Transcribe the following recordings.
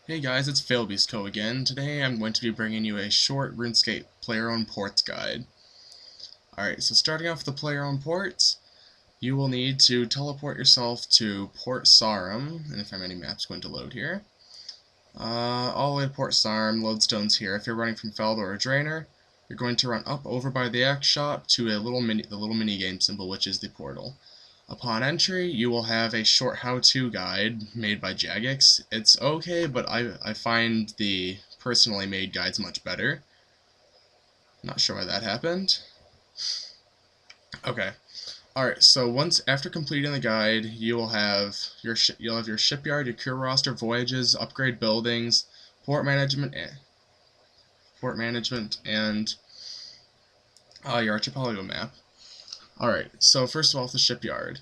Hey guys, it's FailBeastCo again. Today I'm going to be bringing you a short RuneScape player-owned ports guide. Alright, so starting off with the player-owned ports, you will need to teleport yourself to Port Sarum, and if any map's going to load here. All the way to Port Sarum, lodestone's here. If you're running from Feld or a Drainer, you're going to run up over by the Axe Shop to the little mini game symbol, which is the portal. Upon entry, you will have a short how-to guide made by Jagex. It's okay, but I find the personally made guides much better. Not sure why that happened. Okay. Alright, so after completing the guide, you'll have your shipyard, your crew roster, voyages, upgrade buildings, port management, and your archipelago map. Alright, so first of all, the shipyard.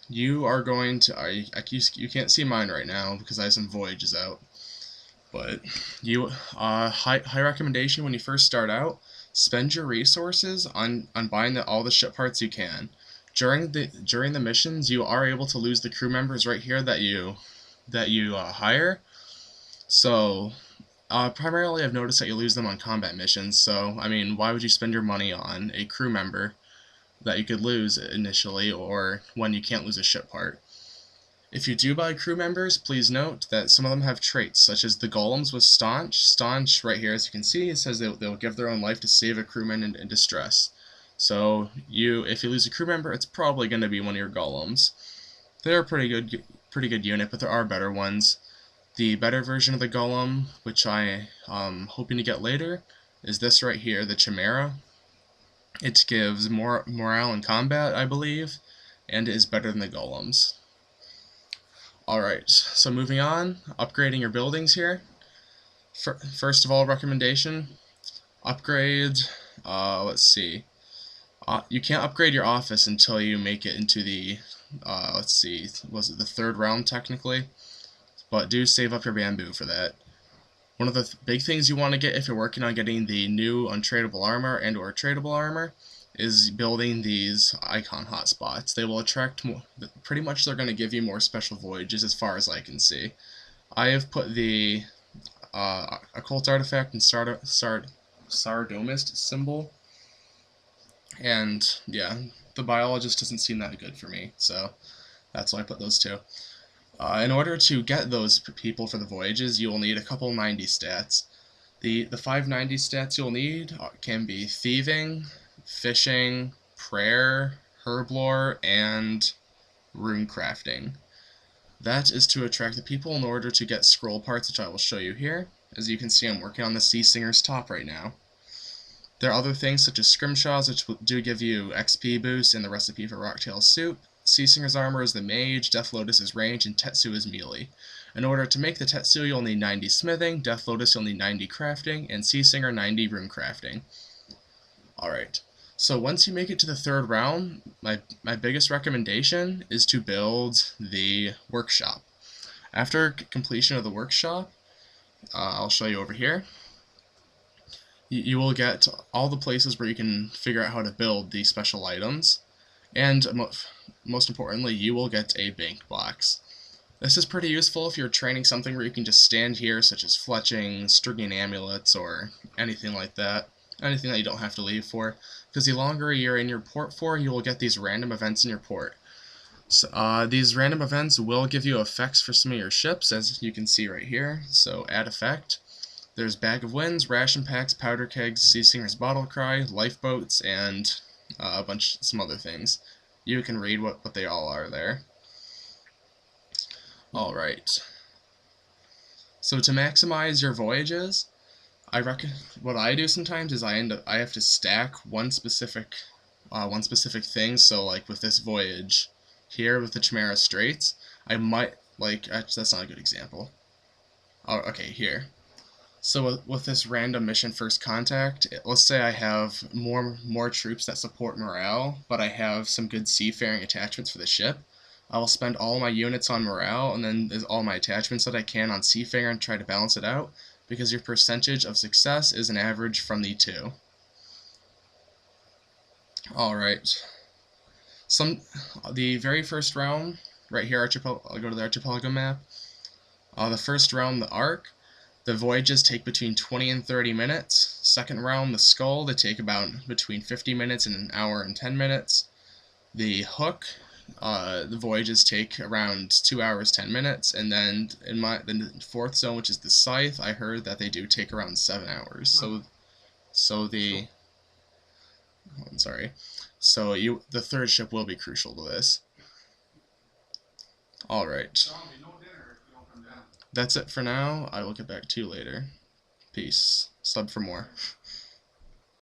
You are going to, you can't see mine right now because I have some voyages out, but high recommendation when you first start out, spend your resources on buying all the ship parts you can. During the missions, you are able to lose the crew members right here that you hire. So primarily I've noticed that you lose them on combat missions, so I mean, why would you spend your money on a crew member that you could lose initially, or when you can't lose a ship part? If you do buy crew members, please note that some of them have traits, such as the golems with Staunch. Staunch, right here, as you can see, it says they'll give their own life to save a crewman in distress. So if you lose a crew member, it's probably going to be one of your golems. They're a pretty good unit, but there are better ones. The better version of the golem, which I am hoping to get later, is this right here, the Chimera. It gives more morale in combat, I believe, and it is better than the golems. Alright, so moving on, upgrading your buildings here. First of all, recommendation, upgrade, let's see. You can't upgrade your office until you make it into the, let's see, was it the third realm technically? But do save up your bamboo for that. One of the big things you want to get if you're working on getting the new untradeable armor and or tradable armor is building these icon hotspots. They will attract more, pretty much they're going to give you more special voyages as far as I can see. I have put the occult artifact and Sardomist symbol, and yeah, the biologist doesn't seem that good for me, so that's why I put those two. In order to get those people for the voyages, you will need a couple 90 stats. The 590 stats you'll need can be thieving, fishing, prayer, herblore, and rune crafting. That is to attract the people in order to get scroll parts, which I will show you here. As you can see, I'm working on the Sea Singer's top right now. There are other things such as scrimshaws, which do give you XP boost and the recipe for Rocktail's soup. Sea Singer's armor is the mage, Death Lotus is range, and Tetsu is melee. In order to make the Tetsu, you'll need 90 smithing, Death Lotus you'll need 90 crafting, and Sea Singer 90 rune crafting. Alright, so once you make it to the third round, my biggest recommendation is to build the workshop. After completion of the workshop, I'll show you over here, you will get all the places where you can figure out how to build these special items, and most importantly, you will get a bank box. This is pretty useful if you're training something where you can just stand here, such as fletching, stringing amulets, or anything like that. Anything that you don't have to leave for. Because the longer you're in your port for, you will get these random events in your port. So, these random events will give you effects for some of your ships, as you can see right here. So add effect. There's Bag of Winds, Ration Packs, Powder Kegs, Sea Singer's Bottle Cry, Lifeboats, and some other things. You can read what they all are there. Alright. So to maximize your voyages, what I do sometimes is I have to stack one specific thing. So like with this voyage here with the Chimera Straits, I might actually, that's not a good example. Oh, okay, here. So with this random mission first contact, let's say I have more troops that support morale, but I have some good seafaring attachments for the ship. I will spend all my units on morale, and then all my attachments that I can on seafaring and try to balance it out, because your percentage of success is an average from the two. Alright. The very first round, right here, I'll go to the archipelago map. The first realm, the Ark, the voyages take between 20 and 30 minutes. Second realm, the Skull, they take about between 50 minutes and an hour and 10 minutes. The Hook, the voyages take around 2 hours 10 minutes, and then in the fourth zone, which is the Scythe, I heard that they do take around 7 hours. I'm sorry. So the third ship will be crucial to this. All right. That's it for now. I will get back to you later. Peace. Sub for more.